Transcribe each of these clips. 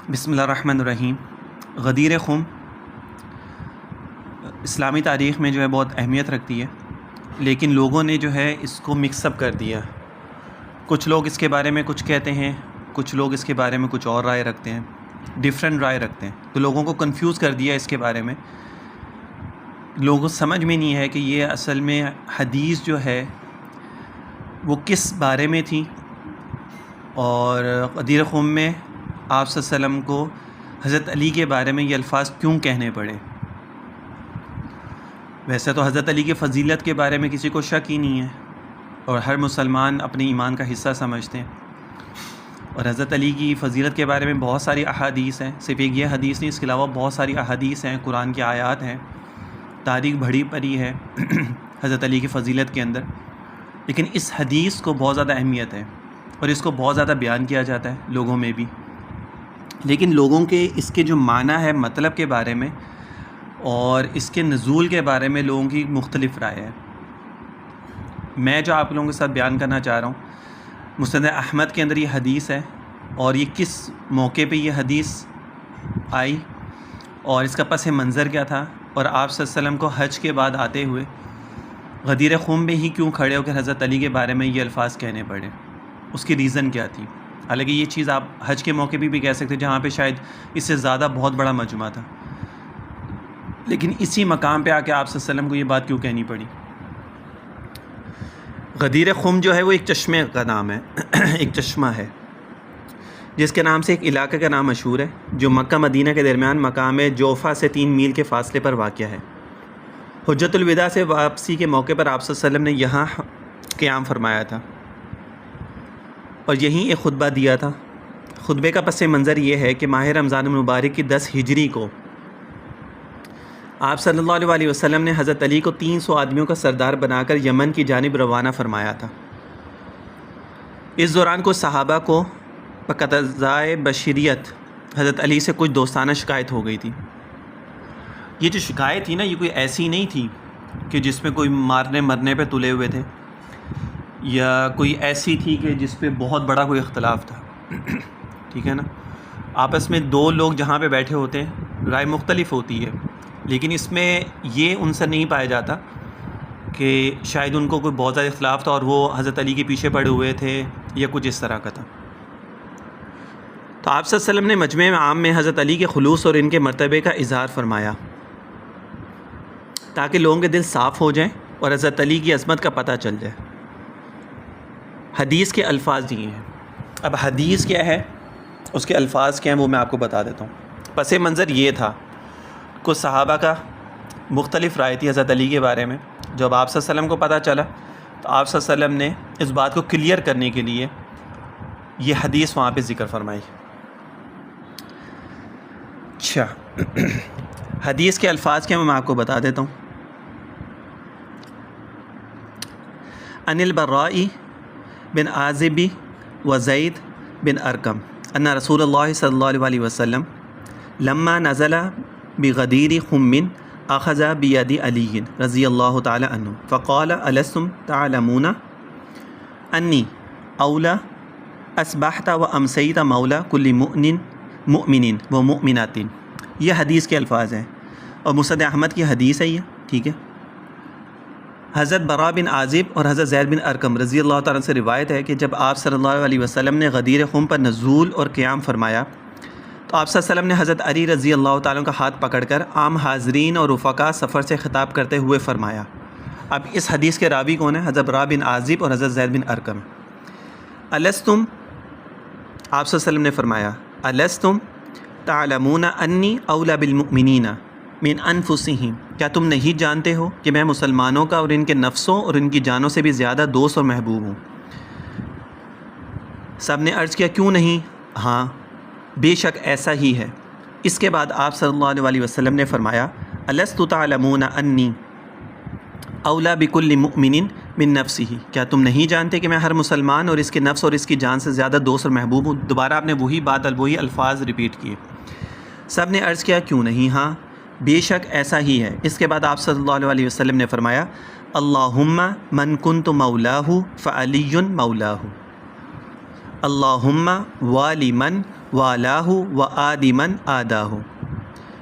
بسم اللہ الرحمن الرحیم۔ غدیر خم اسلامی تاریخ میں جو ہے بہت اہمیت رکھتی ہے، لیکن لوگوں نے جو ہے اس کو مکس اپ کر دیا۔ کچھ لوگ اس کے بارے میں کچھ کہتے ہیں، کچھ لوگ اس کے بارے میں کچھ اور رائے رکھتے ہیں، ڈیفرنٹ رائے رکھتے ہیں، تو لوگوں کو کنفیوز کر دیا اس کے بارے میں۔ لوگوں کو سمجھ میں نہیں ہے کہ یہ اصل میں حدیث جو ہے وہ کس بارے میں تھی، اور غدیر خم میں آپ صلی اللہ علیہ وسلم کو حضرت علی کے بارے میں یہ الفاظ کیوں کہنے پڑے۔ ویسے تو حضرت علی کی فضیلت کے بارے میں کسی کو شک ہی نہیں ہے، اور ہر مسلمان اپنے ایمان کا حصہ سمجھتے ہیں، اور حضرت علی کی فضیلت کے بارے میں بہت ساری احادیث ہیں، صرف ایک یہ حدیث نہیں، اس کے علاوہ بہت ساری احادیث ہیں، قرآن کی آیات ہیں، تاریخ بڑھی پڑی ہے حضرت علی کی فضیلت کے اندر۔ لیکن اس حدیث کو بہت زیادہ اہمیت ہے، اور اس کو بہت زیادہ بیان کیا جاتا ہے لوگوں میں بھی، لیکن لوگوں کے اس کے جو معنی ہے مطلب کے بارے میں اور اس کے نزول کے بارے میں لوگوں کی مختلف رائے ہے۔ میں جو آپ لوگوں کے ساتھ بیان کرنا چاہ رہا ہوں، مسند احمد کے اندر یہ حدیث ہے، اور یہ کس موقع پہ یہ حدیث آئی اور اس کا پس منظر کیا تھا، اور آپ صلی اللہ علیہ وسلم کو حج کے بعد آتے ہوئے غدیر خم میں ہی کیوں کھڑے ہو کر حضرت علی کے بارے میں یہ الفاظ کہنے پڑے، اس کی ریزن کیا تھی۔ حالانکہ یہ چیز آپ حج کے موقع پہ بھی کہہ سکتے جہاں پہ شاید اس سے زیادہ بہت بڑا مجمع تھا، لیکن اسی مقام پہ آ کے آپ صلی اللہ علیہ وسلم کو یہ بات کیوں کہنی پڑی۔ غدیر خم جو ہے وہ ایک چشمے کا نام ہے ایک چشمہ ہے جس کے نام سے ایک علاقے کا نام مشہور ہے، جو مکہ مدینہ کے درمیان مقام جوفہ سے 3 میل کے فاصلے پر واقع ہے۔ حجۃ الوداع سے واپسی کے موقع پر آپ صلی اللہ علیہ وسلم نے یہاں قیام فرمایا تھا اور یہیں ایک خطبہ دیا تھا۔ خطبے کا پس منظر یہ ہے کہ ماہ رمضان المبارک کی 10 ہجری کو آپ صلی اللہ علیہ وسلم نے حضرت علی کو 300 آدمیوں کا سردار بنا کر یمن کی جانب روانہ فرمایا تھا۔ اس دوران کچھ صحابہ کو بقضائے بشریت حضرت علی سے کچھ دوستانہ شکایت ہو گئی تھی۔ یہ جو شکایت تھی نا، یہ کوئی ایسی نہیں تھی کہ جس میں کوئی مارنے مرنے پہ تلے ہوئے تھے، یا کوئی ایسی تھی کہ جس پہ بہت بڑا کوئی اختلاف تھا ٹھیک ہے نا۔ آپس میں 2 لوگ جہاں پہ بیٹھے ہوتے ہیں، رائے مختلف ہوتی ہے، لیکن اس میں یہ عنصر نہیں پایا جاتا کہ شاید ان کو کوئی بہت زیادہ اختلاف تھا اور وہ حضرت علی کے پیچھے پڑے ہوئے تھے یا کچھ اس طرح کا تھا۔ تو آپ صلی اللہ علیہ وسلم نے مجمع عام میں حضرت علی کے خلوص اور ان کے مرتبے کا اظہار فرمایا تاکہ لوگوں کے دل صاف ہو جائیں اور حضرت علی کی عظمت کا پتہ چل جائے۔ حدیث کے الفاظ یہ ہیں۔ اب حدیث کیا ہے، اس کے الفاظ کیا ہیں، وہ میں آپ کو بتا دیتا ہوں۔ پس منظر یہ تھا، کچھ صحابہ کا مختلف رائے تھی حضرت علی کے بارے میں۔ جب آپ صلی اللہ علیہ وسلم کو پتہ چلا تو آپ صلی اللہ علیہ وسلم نے اس بات کو کلیئر کرنے کے لیے یہ حدیث وہاں پہ ذکر فرمائی۔ اچھا، حدیث کے الفاظ کیا ہیں میں آپ کو بتا دیتا ہوں۔ ان البراء بن عازب و زید بن ارقم ان رسول اللہ صلی اللہ علیہ وسلم لما نزل بغدیر خم اخذ بید علی رضی اللہ تعالی عنہ فقال الستم تعلمون انی اولا اصبحت و امسیت مولا کل مؤمن و مؤمنات۔ یہ حدیث کے الفاظ ہیں، اور مسند احمد کی حدیث ہے یہ، ٹھیک ہے۔ حضرت براء بن عازب اور حضرت زید بن ارقم رضی اللہ تعالیٰ سے روایت ہے کہ جب آپ صلی اللہ علیہ وسلم نے غدیر خم پر نزول اور قیام فرمایا تو آپ صلی اللہ علیہ وسلم نے حضرت علی رضی اللہ تعالیٰ کا ہاتھ پکڑ کر عام حاضرین اور رفقاء سفر سے خطاب کرتے ہوئے فرمایا۔ اب اس حدیث کے راوی کون ہیں؟ حضرت براء بن عازب اور حضرت زید بن ارقم۔ الستم، آپ صلی اللہ علیہ وسلم نے فرمایا، الستم تعلمون انی اولا بالمؤمنین من انفسہم، کیا تم نہیں جانتے ہو کہ میں مسلمانوں کا اور ان کے نفسوں اور ان کی جانوں سے بھی زیادہ دوست اور محبوب ہوں؟ سب نے عرض کیا کیوں نہیں؟ ہاں بے شک ایسا ہی ہے۔ اس کے بعد آپ صلی اللہ علیہ وسلم نے فرمایا، الست تعلمون انی اولا بکل مؤمن من نفسہ، کیا تم نہیں جانتے کہ میں ہر مسلمان اور اس کے نفس اور اس کی جان سے زیادہ دوست اور محبوب ہوں؟ دوبارہ آپ نے وہی بات وہی الفاظ ریپیٹ کیے۔ سب نے عرض کیا کیوں نہیں؟ ہاں بے شک ایسا ہی ہے۔ اس کے بعد آپ صلی اللہ علیہ وسلم نے فرمایا، اللہم من کنت مولاہ فعلی مولاہ، اللہم والی من والاہ و آدی من آداہ،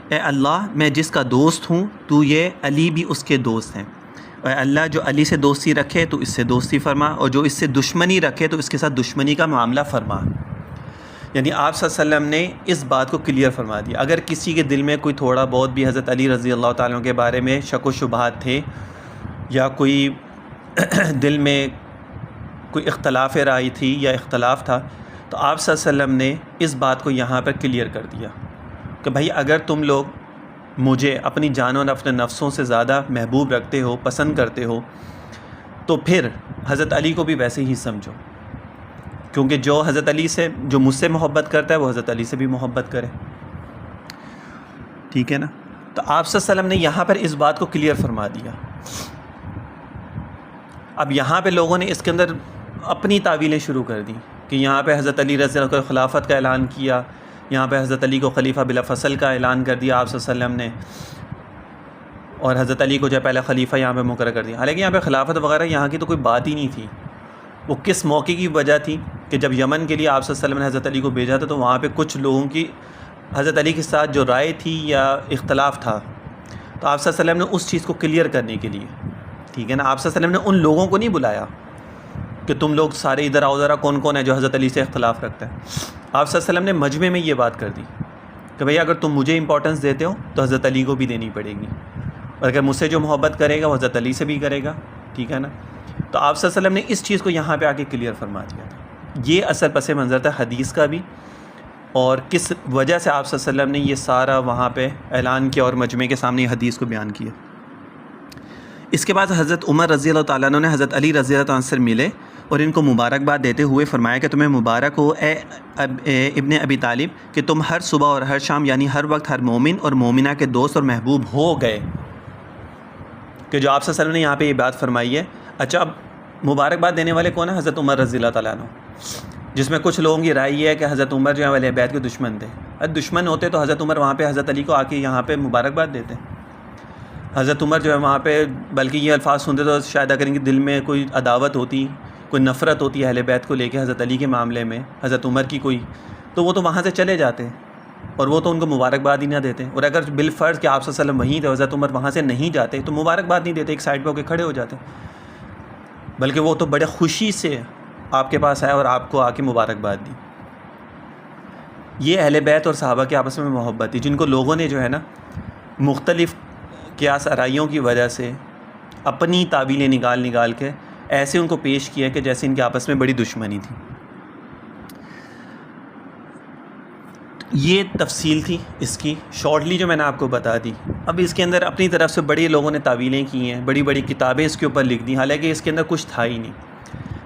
اے اللہ میں جس کا دوست ہوں تو یہ علی بھی اس کے دوست ہیں، اے اللہ جو علی سے دوستی رکھے تو اس سے دوستی فرما، اور جو اس سے دشمنی رکھے تو اس کے ساتھ دشمنی کا معاملہ فرما۔ یعنی آپ صلی اللہ علیہ وسلم نے اس بات کو کلیئر فرما دیا۔ اگر کسی کے دل میں کوئی تھوڑا بہت بھی حضرت علی رضی اللہ تعالیٰ عنہ کے بارے میں شک و شبہات تھے، یا کوئی دل میں کوئی اختلاف رائے تھی یا اختلاف تھا، تو آپ صلی اللہ علیہ وسلم نے اس بات کو یہاں پر کلیئر کر دیا کہ بھائی اگر تم لوگ مجھے اپنی جان اور اپنے نفسوں سے زیادہ محبوب رکھتے ہو، پسند کرتے ہو، تو پھر حضرت علی کو بھی ویسے ہی سمجھو، کیونکہ جو حضرت علی سے، جو مجھ سے محبت کرتا ہے وہ حضرت علی سے بھی محبت کرے، ٹھیک ہے نا۔ تو آپ صلی اللہ علیہ وسلم نے یہاں پر اس بات کو کلیئر فرما دیا۔ اب یہاں پہ لوگوں نے اس کے اندر اپنی تعویلیں شروع کر دیں کہ یہاں پہ حضرت علی رضی اللہ عنہ کو خلافت کا اعلان کیا، یہاں پہ حضرت علی کو خلیفہ بلا فصل کا اعلان کر دیا آپ صلی اللہ علیہ وسلم نے، اور حضرت علی کو جو ہے پہلا خلیفہ یہاں پہ مقرر کر دیا۔ حالانکہ یہاں پہ خلافت وغیرہ یہاں کی تو کوئی بات ہی نہیں تھی۔ وہ کس موقع کی وجہ تھی کہ جب یمن کے لیے آپ صلی اللہ علیہ وسلم نے حضرت علی کو بھیجا تھا، تو وہاں پہ کچھ لوگوں کی حضرت علی کے ساتھ جو رائے تھی یا اختلاف تھا، تو آپ صلی اللہ علیہ وسلم نے اس چیز کو کلیئر کرنے کے لیے، ٹھیک ہے نا، آپ صلی اللہ علیہ وسلم نے ان لوگوں کو نہیں بلایا کہ تم لوگ سارے ادھر آؤ ذرا، کون کون ہے جو حضرت علی سے اختلاف رکھتا ہے۔ آپ صلی اللہ علیہ وسلم نے مجمع میں یہ بات کر دی کہ بھئی اگر تم مجھے امپورٹنس دیتے ہو تو حضرت علی کو بھی دینی پڑے گی، اور اگر مجھ سے جو محبت کرے گا وہ حضرت علی سے بھی کرے گا، ٹھیک ہے نا۔ تو آپ صلی اللہ علیہ وسلم نے اس چیز کو یہاں پہ آ کے کلیئر فرما دیا تھا۔ یہ اصل پس منظر تھا حدیث کا بھی، اور کس وجہ سے آپ صلی اللہ علیہ وسلم نے یہ سارا وہاں پہ اعلان کیا اور مجمع کے سامنے یہ حدیث کو بیان کیا۔ اس کے بعد حضرت عمر رضی اللہ تعالیٰ عنہ نے حضرت علی رضی اللہ عنہ سے ملے اور ان کو مبارکباد دیتے ہوئے فرمایا کہ تمہیں مبارک ہو اے ابن ابی طالب کہ تم ہر صبح اور ہر شام یعنی ہر وقت ہر مومن اور مومنہ کے دوست اور محبوب ہو گئے، کہ جو آپ صلی اللہ علیہ وسلم نے یہاں پہ یہ بات فرمائی ہے۔ اچھا، اب مبارکباد دینے والے کون ہیں؟ حضرت عمر رضی اللہ تعالیٰ عنہ، جس میں کچھ لوگوں کی رائے یہ ہے کہ حضرت عمر جو ہے اہل بیت کے دشمن تھے۔ اگر دشمن ہوتے تو حضرت عمر وہاں پہ حضرت علی کو آ کے یہاں پہ مبارکباد دیتے۔ حضرت عمر جو ہے وہاں پہ بلکہ یہ الفاظ سنتے تو شاید اگر ان کے دل میں کوئی عداوت ہوتی، کوئی نفرت ہوتی ہے اہل بیت کو لے کے حضرت علی کے معاملے میں، حضرت عمر کی کوئی، تو وہ تو وہاں سے چلے جاتے اور وہ تو ان کو مبارکباد ہی نہ دیتے۔ اور اگر بالفرض کہ آپ صلی اللہ علیہ وسلم وہیں تھے، حضرت عمر وہاں سے نہیں جاتے تو مبارکباد نہیں دیتے، ایک سائڈ پہ ہو کے کھڑے ہو جاتے، بلکہ وہ تو بڑے خوشی سے آپ کے پاس آئے اور آپ کو آ کے مبارکباد دی۔ یہ اہل بیت اور صحابہ کے آپس میں محبت تھی، جن کو لوگوں نے جو ہے نا مختلف قیاس آرائیوں کی وجہ سے اپنی تعویلیں نکال کے ایسے ان کو پیش کیا کہ جیسے ان کے آپس میں بڑی دشمنی تھی۔ یہ تفصیل تھی اس کی، شارٹلی جو میں نے آپ کو بتا دی۔ اب اس کے اندر اپنی طرف سے بڑی لوگوں نے تعویلیں کی ہیں، بڑی بڑی کتابیں اس کے اوپر لکھ دی، حالانکہ اس کے اندر کچھ تھا ہی نہیں۔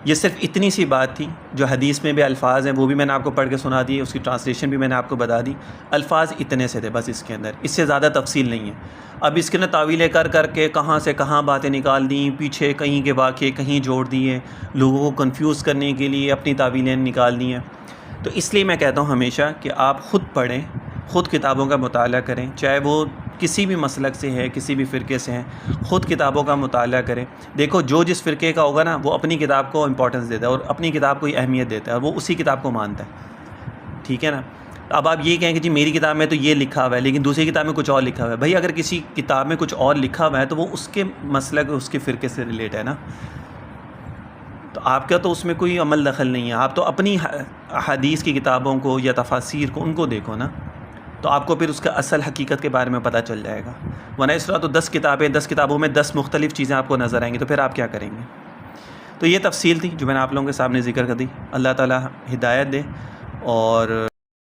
یہ صرف اتنی سی بات تھی، جو حدیث میں بھی الفاظ ہیں وہ بھی میں نے آپ کو پڑھ کے سنا دی، اس کی ٹرانسلیشن بھی میں نے آپ کو بتا دی۔ الفاظ اتنے سے تھے بس اس کے اندر، اس سے زیادہ تفصیل نہیں ہے۔ اب اس کے اندر تعویلیں کر کے کہاں سے کہاں باتیں نکال دیں، پیچھے کہیں کے واقعے کہیں جوڑ دیے، لوگوں کو کنفیوز کرنے کے لیے اپنی تعویلیں نکال دی ہیں۔ تو اس لیے میں کہتا ہوں ہمیشہ کہ آپ خود پڑھیں، خود کتابوں کا مطالعہ کریں، چاہے وہ کسی بھی مسلک سے ہے، کسی بھی فرقے سے ہیں، خود کتابوں کا مطالعہ کریں۔ دیکھو جو جس فرقے کا ہوگا نا وہ اپنی کتاب کو امپورٹنس دیتا ہے اور اپنی کتاب کو اہمیت دیتا ہے اور وہ اسی کتاب کو مانتا ہے، ٹھیک ہے نا۔ اب آپ یہ کہیں کہ جی میری کتاب میں تو یہ لکھا ہوا ہے لیکن دوسری کتاب میں کچھ اور لکھا ہوا ہے، بھائی اگر کسی کتاب میں کچھ اور لکھا ہوا ہے تو وہ اس کے مسلک اس کے فرقے سے ریلیٹ ہے نا، تو آپ کا تو اس میں کوئی عمل دخل نہیں ہے۔ آپ تو اپنی حدیث کی کتابوں کو یا تفاسیر کو ان کو دیکھو نا، تو آپ کو پھر اس کا اصل حقیقت کے بارے میں پتہ چل جائے گا۔ ورنہ اس طرح تو 10 کتابیں، 10 کتابوں میں 10 مختلف چیزیں آپ کو نظر آئیں گی، تو پھر آپ کیا کریں گے؟ تو یہ تفصیل تھی جو میں نے آپ لوگوں کے سامنے ذکر کر دی۔ اللہ تعالیٰ ہدایت دے اور